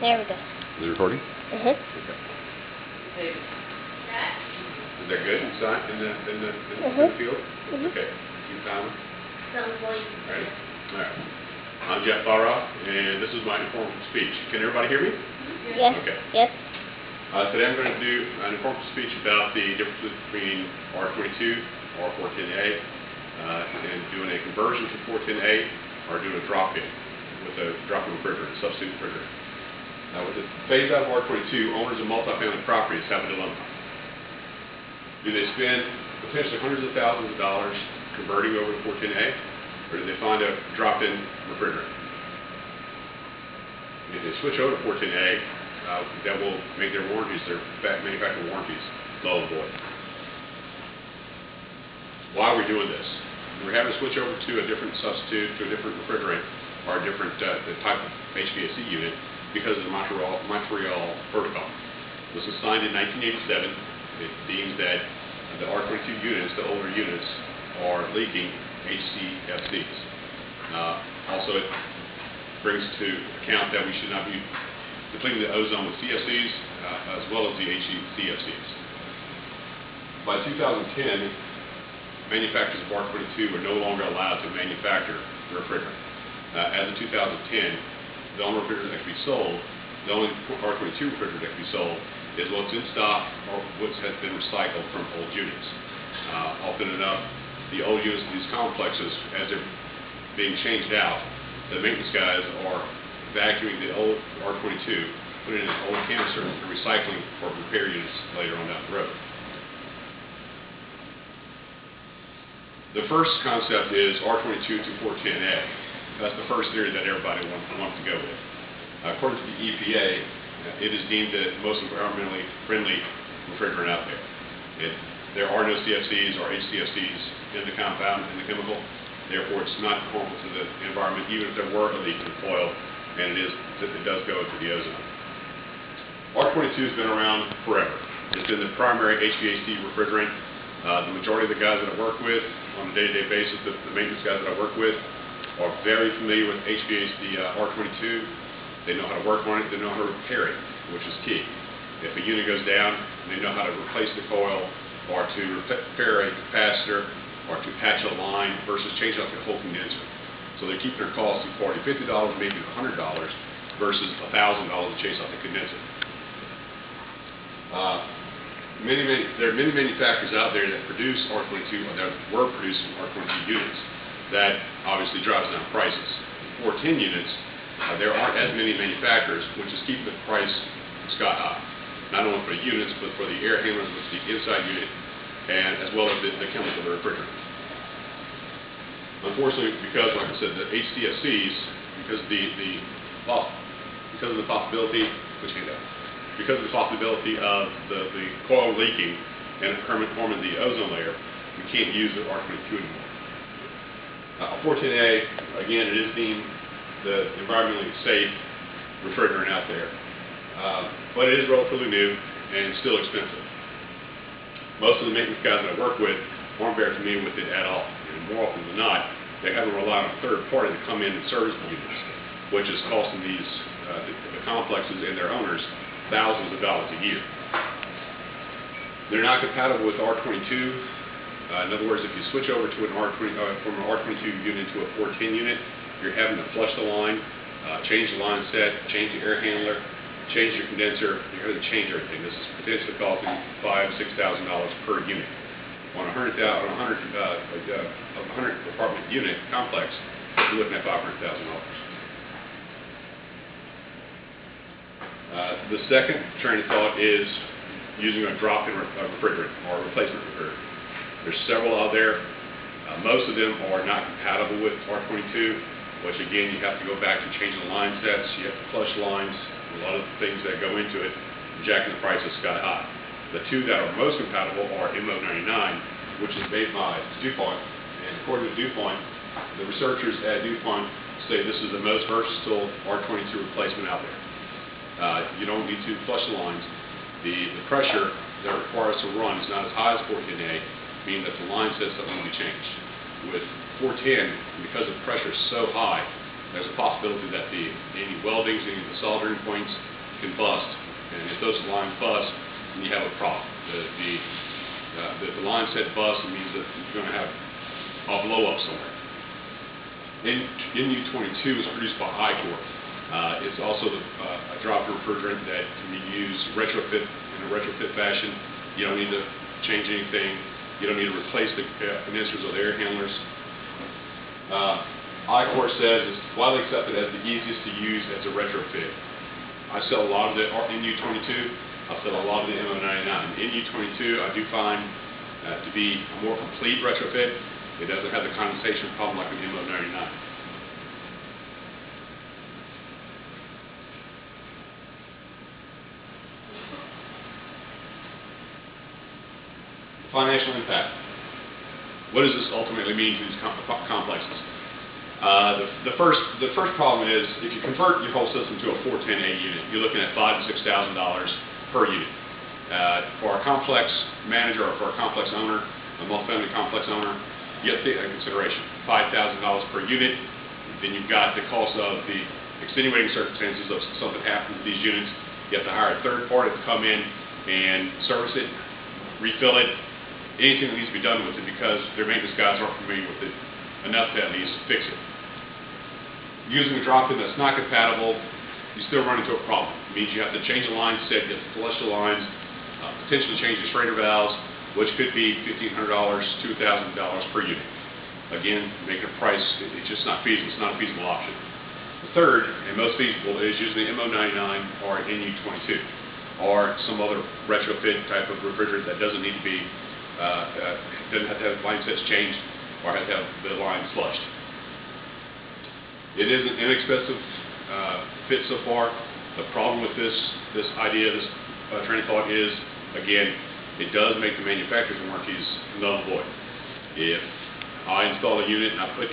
There we go. Is it recording? Okay. Is that good inside in the field? Okay. Keep timing. Ready? All right. I'm Jeff Farah, and this is my informal speech. Can everybody hear me? Yes. Okay. Yes. Today I'm going to do an informal speech about the differences between R22, R410A, and doing a conversion to 410A, or doing a drop-in with a drop-in refrigerant, substitute refrigerant. With the phase out of R22, owners of multifamily properties have a dilemma. Do they spend potentially hundreds of thousands of dollars converting over to 410A, or do they find a drop-in refrigerant? If they switch over to 410A, that will make their warranties, their manufacturer warranties, null and void. Why are we doing this? We're having to switch over to a different substitute, to a different refrigerant, or a different type of HVAC unit because of the Montreal Protocol. This was signed in 1987. It deems that the R22 units, the older units, are leaking HCFCs. Also, it brings to account that we should not be depleting the ozone with CFCs as well as the HCFCs. By 2010, manufacturers of R22 are no longer allowed to manufacture the refrigerant. As of 2010, the only refrigerant that can be sold, the only R22 refrigerant that can be sold is what's in stock or what has been recycled from old units. Often enough, the old units of these complexes, as they're being changed out, the maintenance guys are vacuuming the old R22, putting it in an old canister, and recycling for repair units later on down the road. The first concept is R22 to 410A. That's the first theory that everybody wants to go with. According to the EPA, it is deemed the most environmentally friendly refrigerant out there. There are no CFCs or HCFCs in the compound, in the chemical. Therefore, it's not harmful to the environment, even if there were a leak in the coil, and it does go into the ozone. R22 has been around forever. It's been the primary HVAC refrigerant. The majority of the guys that I work with on a day-to-day basis, the maintenance guys that I work with, are very familiar with HVAC, R22. They know how to work on it. They know how to repair it, which is key. If a unit goes down, they know how to replace the coil, or to repair a capacitor, or to patch a line versus change out the whole condenser. So they keep their costs to $40, $50, maybe $100 versus $1,000 to chase out the condenser. There are many manufacturers out there that produce R22, or that were producing R22 units. That obviously drives down prices. For 410 units, there aren't as many manufacturers, which is keeping the price sky high. Not only for the units, but for the air handlers, which is the inside unit, and as well as the chemical, the refrigerant. Unfortunately, because, like I said, the HCFCs, because of the possibility, because of the possibility of the coil leaking and harming the ozone layer, we can't use the R22 anymore. 410A, again, it is deemed the environmentally safe refrigerant out there, but it is relatively new and still expensive. Most of the maintenance guys that I work with aren't very familiar with it at all, and more often than not, they have to rely on a third party to come in and service the units, which is costing these the complexes and their owners thousands of dollars a year. They're not compatible with R22. In other words, if you switch over to from an R22 unit to a 410 unit, you're having to flush the line, change the line set, change the air handler, change your condenser. You're having to change everything. This is potentially costing $5,000 to $6,000 per unit. On a 100 apartment unit complex, you're looking at $500,000. The second train of thought is using a drop-in refrigerant or a replacement refrigerant. There's several out there. Most of them are not compatible with R22, which again, you have to go back and change the line sets. You have to flush lines. A lot of the things that go into it, jacking the prices sky high. The two that are most compatible are MO99, which is made by DuPont. And according to DuPont, the researchers at DuPont say this is the most versatile R22 replacement out there. You don't need to flush the lines. The pressure that requires to run is not as high as 410A, meaning that the line sets don't need to be changed. With 410, because the pressure is so high, there's a possibility that any weldings, any of the soldering points can bust, and if those lines bust, then you have a problem. The line set bust means that you're going to have a blow up somewhere. NU22 is produced by Icor. It's also a drop refrigerant that can be used retrofit in a retrofit fashion. You don't need to change anything. You don't need to replace the condensers or the air handlers. Icor says it's widely accepted as the easiest to use as a retrofit. I sell a lot of the NU22. I sell a lot of the MO99. NU22 I do find to be a more complete retrofit. It doesn't have the condensation problem like an MO99. Financial impact. What does this ultimately mean to these complexes? The first problem is if you convert your whole system to a 410A unit, you're looking at $5,000 to $6,000 per unit. For a complex manager or for a complex owner, a multifamily complex owner, you have to take that into consideration. $5,000 per unit. Then you've got the cost of the extenuating circumstances of something happens to these units. You have to hire a third party to come in and service it, refill it, anything that needs to be done with it, because their maintenance guys aren't familiar with it enough to at least fix it. Using a drop-in that's not compatible, you still run into a problem. It means you have to change the line set, you have to flush the lines, potentially change the Schrader valves, which could be $1,500 to $2,000 per unit. Again, making a price, it's just not feasible. It's not a feasible option. The third, and most feasible, is using the MO99 or NU22, or some other retrofit type of refrigerant that doesn't need to be doesn't have to have line sets changed or have to have the lines flushed. It is an inexpensive fit so far. The problem with this idea, this train of thought is, again, it does make the manufacturer's warranties null and void. If I install a unit and I put